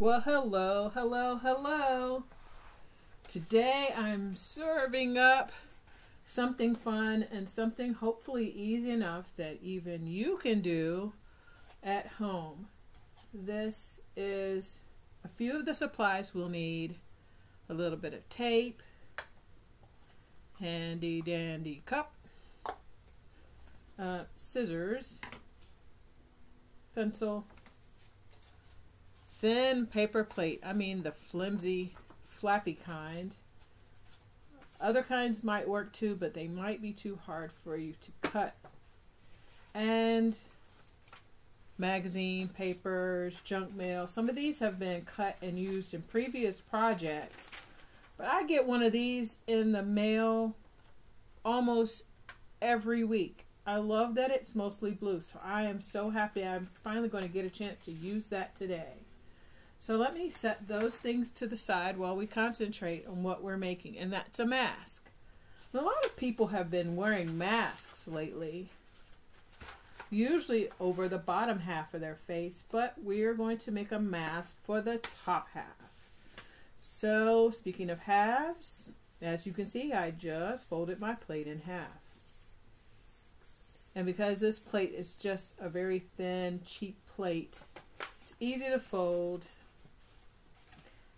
Well, hello, hello, hello. Today I'm serving up something fun and something hopefully easy enough that even you can do at home. This is a few of the supplies we'll need. A little bit of tape, handy dandy cup, scissors, pencil, thin paper plate. I mean the flimsy, flappy kind. Other kinds might work too, but they might be too hard for you to cut. And magazine, papers, junk mail. Some of these have been cut and used in previous projects, but I get one of these in the mail almost every week. I love that it's mostly blue, so I am so happy I'm finally going to get a chance to use that today. So let me set those things to the side while we concentrate on what we're making, and that's a mask. And a lot of people have been wearing masks lately, usually over the bottom half of their face, but we're going to make a mask for the top half. So speaking of halves, as you can see, I just folded my plate in half. And because this plate is just a very thin, cheap plate, it's easy to fold.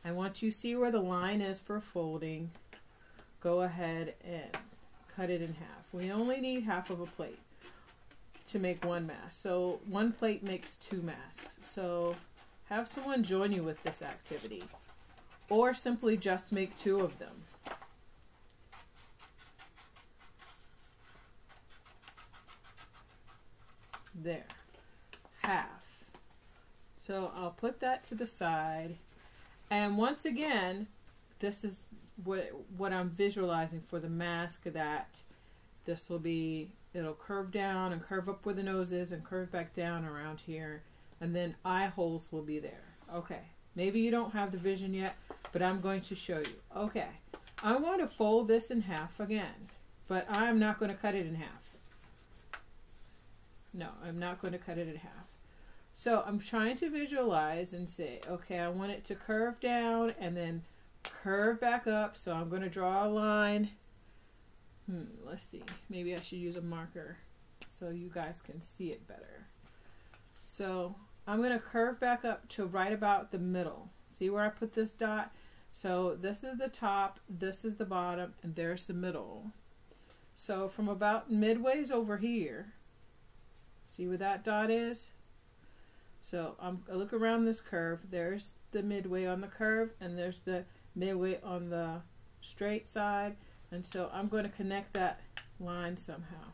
And once you see where the line is for folding, go ahead and cut it in half. We only need half of a plate to make one mask. So one plate makes two masks. So have someone join you with this activity, or simply just make two of them. There, half. So I'll put that to the side. And once again, this is what I'm visualizing for the mask, that this will be, it'll curve down and curve up where the nose is and curve back down around here. And then eye holes will be there. Okay, maybe you don't have the vision yet, but I'm going to show you. Okay, I'm going to fold this in half again, but I'm not going to cut it in half. No, I'm not going to cut it in half. So I'm trying to visualize and say, okay, I want it to curve down and then curve back up. So I'm going to draw a line. Let's see. Maybe I should use a marker so you guys can see it better. So I'm going to curve back up to right about the middle. See where I put this dot? So this is the top, this is the bottom, and there's the middle. So from about midways over here, see where that dot is? So I look around this curve. There's the midway on the curve, and there's the midway on the straight side. And so I'm going to connect that line somehow.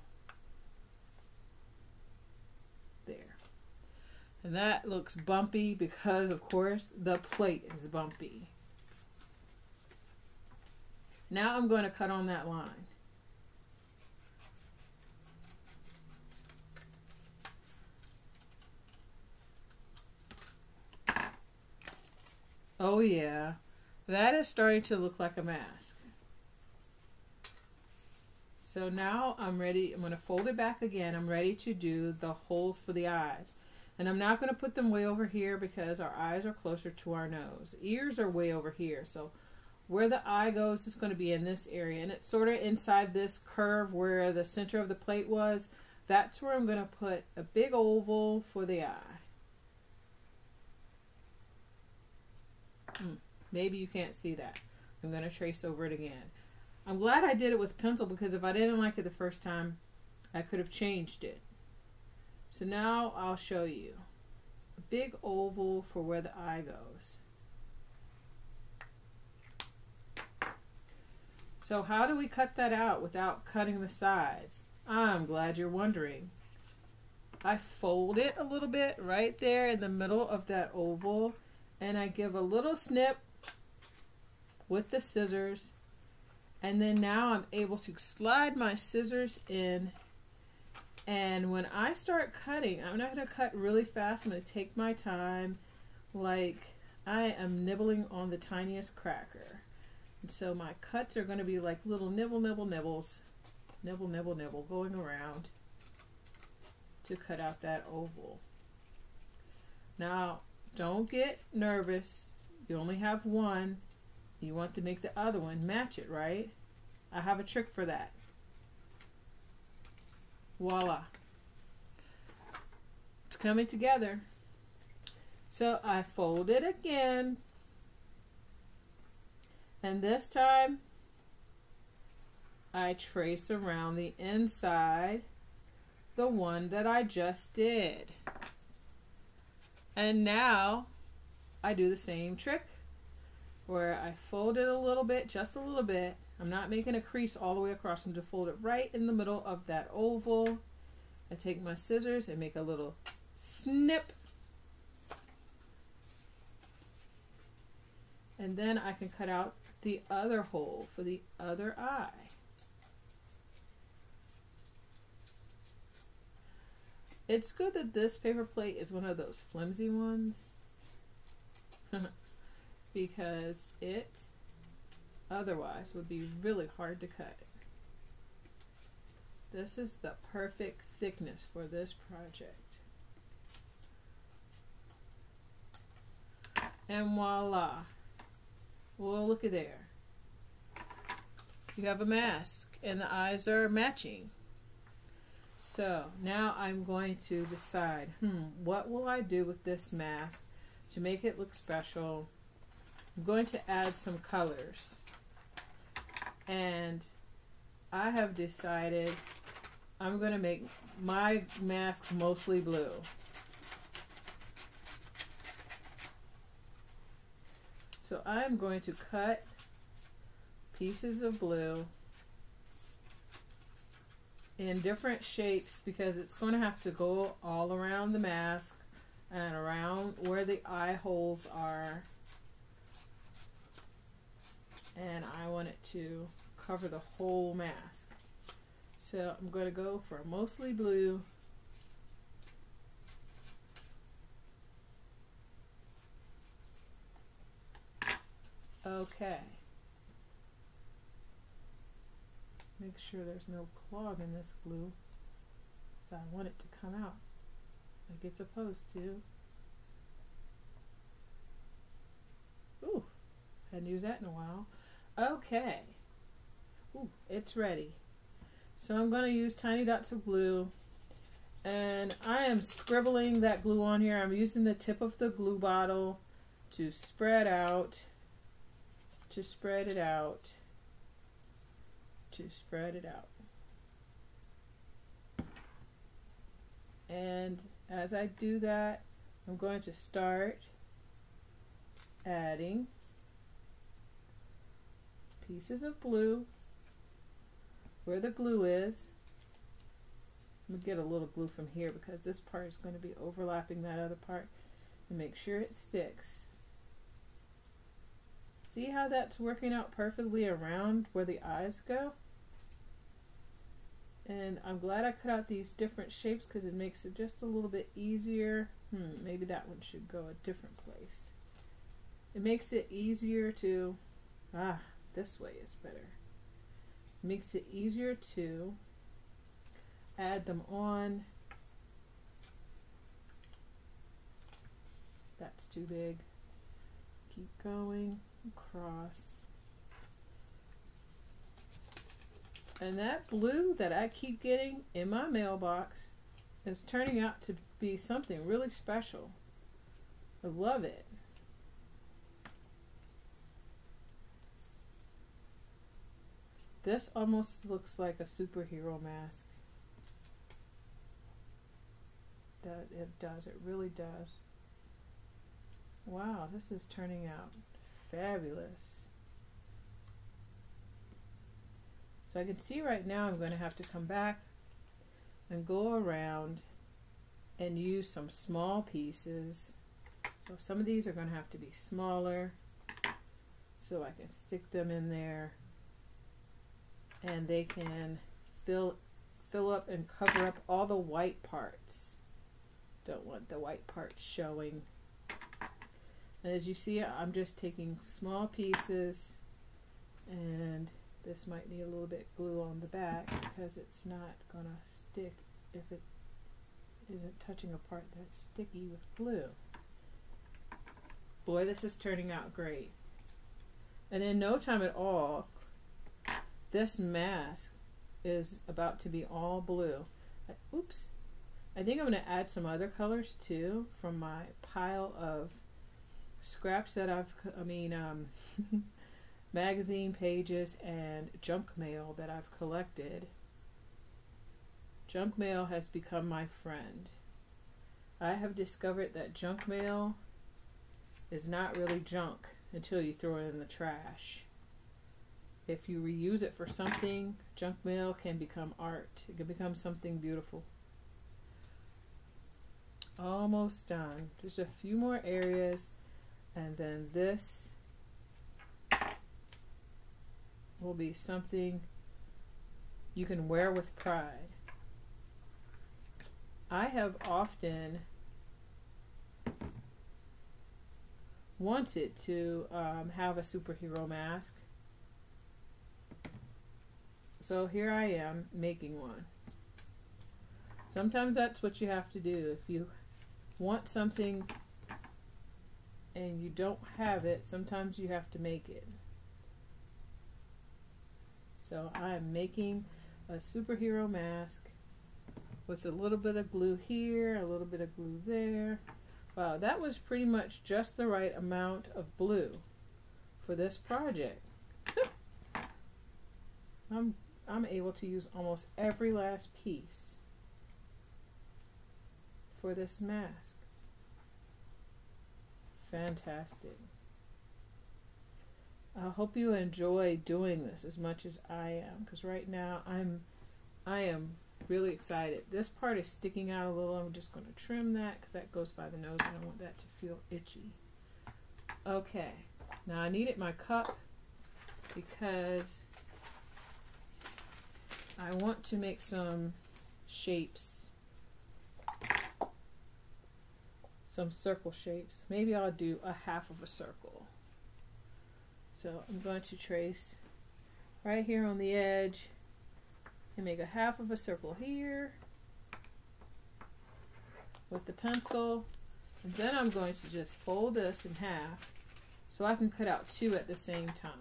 There. And that looks bumpy because, of course, the plate is bumpy. Now I'm going to cut on that line. Oh yeah, that is starting to look like a mask. So now I'm ready. I'm going to fold it back again. I'm ready to do the holes for the eyes. And I'm not going to put them way over here because our eyes are closer to our nose. Ears are way over here. So where the eye goes is going to be in this area. And it's sort of inside this curve where the center of the plate was. That's where I'm going to put a big oval for the eye. Maybe you can't see that. I'm going to trace over it again. I'm glad I did it with pencil because if I didn't like it the first time, I could have changed it. So now I'll show you. A big oval for where the eye goes. So how do we cut that out without cutting the sides? I'm glad you're wondering. I fold it a little bit right there in the middle of that oval, and I give a little snip with the scissors, and then now I'm able to slide my scissors in, and when I start cutting, I'm not going to cut really fast. I'm going to take my time like I am nibbling on the tiniest cracker. And so my cuts are going to be like little nibbles, nibble, nibble, nibble, going around to cut out that oval. Now don't get nervous. You only have one. You want to make the other one match it, right? I have a trick for that. Voila. It's coming together. So I fold it again. And this time I trace around the inside the one that I just did. And now I do the same trick where I fold it a little bit, just a little bit. I'm not making a crease all the way across. I'm going to fold it right in the middle of that oval. I take my scissors and make a little snip. And then I can cut out the other hole for the other eye. It's good that this paper plate is one of those flimsy ones because it otherwise would be really hard to cut. This is the perfect thickness for this project. And voila. Well, look at there. You have a mask and the eyes are matching. So now I'm going to decide, what will I do with this mask to make it look special? I'm going to add some colors. And I have decided I'm going to make my mask mostly blue. So I'm going to cut pieces of blue in different shapes because it's going to have to go all around the mask and around where the eye holes are. And I want it to cover the whole mask. So I'm going to go for mostly blue. Okay. Make sure there's no clog in this glue, because I want it to come out like it's supposed to. Ooh, hadn't used that in a while. Okay. Ooh, it's ready. So I'm going to use tiny dots of glue, and I am scribbling that glue on here. I'm using the tip of the glue bottle to spread out, to spread it out, to spread it out. And as I do that, I'm going to start adding pieces of blue where the glue is. I'm going to get a little glue from here because this part is going to be overlapping that other part, and make sure it sticks. See how that's working out perfectly around where the eyes go? And I'm glad I cut out these different shapes because it makes it just a little bit easier. Maybe that one should go a different place. It makes it easier to, this way is better. It makes it easier to add them on. That's too big. Keep going across. And that blue that I keep getting in my mailbox is turning out to be something really special. I love it. This almost looks like a superhero mask. It does. It really does. Wow, this is turning out fabulous. So I can see right now I'm going to have to come back and go around and use some small pieces. So some of these are going to have to be smaller so I can stick them in there and they can fill up and cover up all the white parts. Don't want the white parts showing. And as you see, I'm just taking small pieces, and this might need a little bit glue on the back because it's not gonna stick if it isn't touching a part that's sticky with glue. Boy, this is turning out great. And in no time at all, this mask is about to be all blue. Oops. I think I'm going to add some other colors too from my pile of scraps that magazine pages and junk mail that I've collected. Junk mail has become my friend. I have discovered that junk mail is not really junk until you throw it in the trash. If you reuse it for something, junk mail can become art. It can become something beautiful. Almost done. Just a few more areas, and then this will be something you can wear with pride. I have often wanted to have a superhero mask. So here I am making one. Sometimes that's what you have to do. If you want something and you don't have it, sometimes you have to make it. So I'm making a superhero mask with a little bit of glue here, a little bit of glue there. Wow, that was pretty much just the right amount of blue for this project. I'm able to use almost every last piece for this mask. Fantastic. I hope you enjoy doing this as much as I am, because right now I am really excited. This part is sticking out a little. I'm just going to trim that because that goes by the nose. I don't want that to feel itchy. Okay, now I needed my cup because I want to make some shapes, some circle shapes. Maybe I'll do a half of a circle. So I'm going to trace right here on the edge and make a half of a circle here with the pencil. And then I'm going to just fold this in half so I can cut out two at the same time.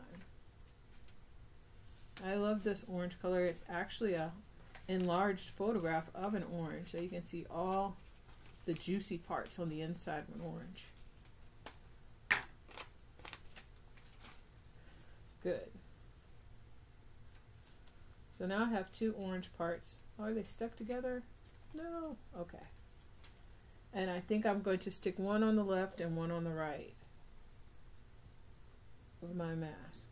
I love this orange color. It's actually a enlarged photograph of an orange, so you can see all the juicy parts on the inside of an orange. Good. So now I have two orange parts. Oh, are they stuck together? No. Okay. And I think I'm going to stick one on the left and one on the right of my mask.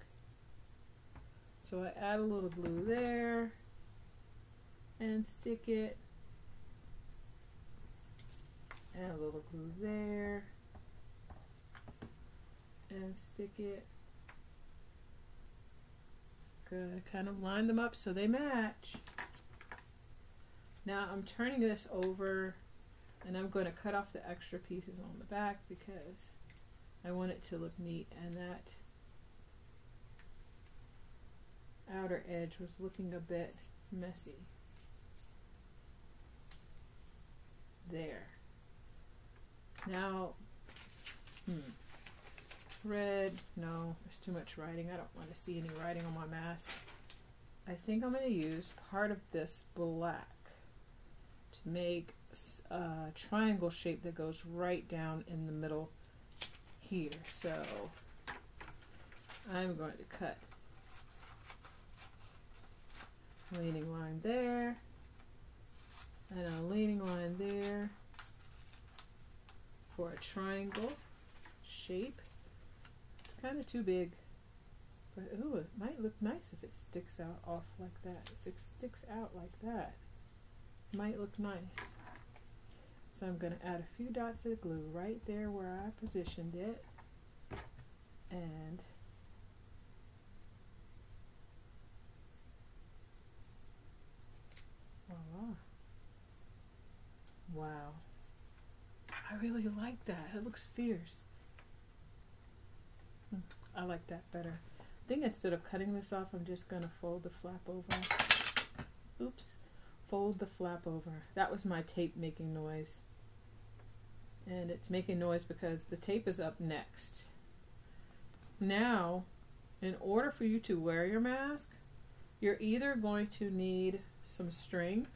So I add a little glue there and stick it, and a little glue there and stick it. Good. Kind of line them up so they match. Now I'm turning this over and I'm going to cut off the extra pieces on the back because I want it to look neat, and that outer edge was looking a bit messy. There. Now, red, no, there's too much writing. I don't want to see any writing on my mask. I think I'm going to use part of this black to make a triangle shape that goes right down in the middle here. So I'm going to cut a leaning line there and a leaning line there for a triangle shape. It's kind of too big, but ooh, it might look nice if it sticks out off like that. If it sticks out like that, it might look nice. So I'm going to add a few dots of glue right there where I positioned it, and voila. Wow. I really like that. It looks fierce. I like that better. I think instead of cutting this off, I'm just going to fold the flap over. Oops. Fold the flap over. That was my tape making noise. And it's making noise because the tape is up next. Now, in order for you to wear your mask, you're either going to need some string,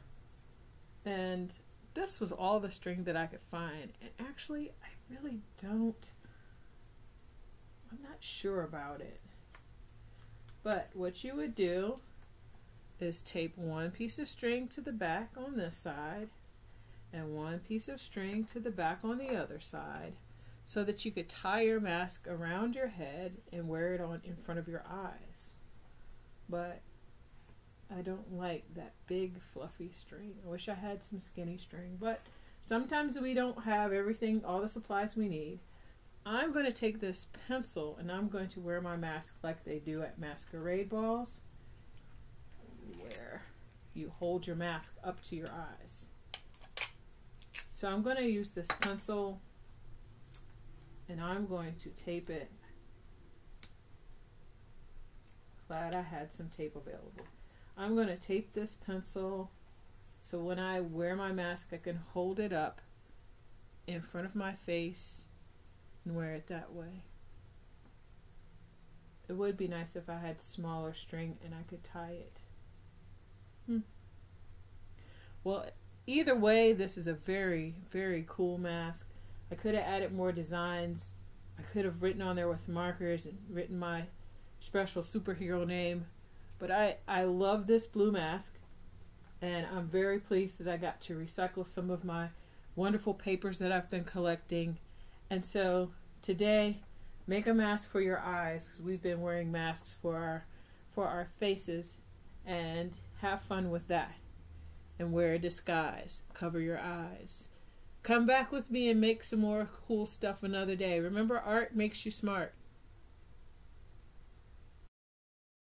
and this was all the string that I could find. And actually, I really I'm not sure about it. But what you would do is tape one piece of string to the back on this side and one piece of string to the back on the other side, so that you could tie your mask around your head and wear it on in front of your eyes. But I don't like that big fluffy string. I wish I had some skinny string, but sometimes we don't have everything, all the supplies we need. I'm going to take this pencil and I'm going to wear my mask like they do at masquerade balls, where you hold your mask up to your eyes. So I'm going to use this pencil and I'm going to tape it. Glad I had some tape available. I'm going to tape this pencil so when I wear my mask I can hold it up in front of my face and wear it that way. It would be nice if I had smaller string and I could tie it. Well, either way, this is a very, very cool mask. I could have added more designs. I could have written on there with markers and written my special superhero name. But I love this blue mask, and I'm very pleased that I got to recycle some of my wonderful papers that I've been collecting. And so today, make a mask for your eyes, because we've been wearing masks for our faces, and have fun with that. And wear a disguise. Cover your eyes. Come back with me and make some more cool stuff another day. Remember, art makes you smart.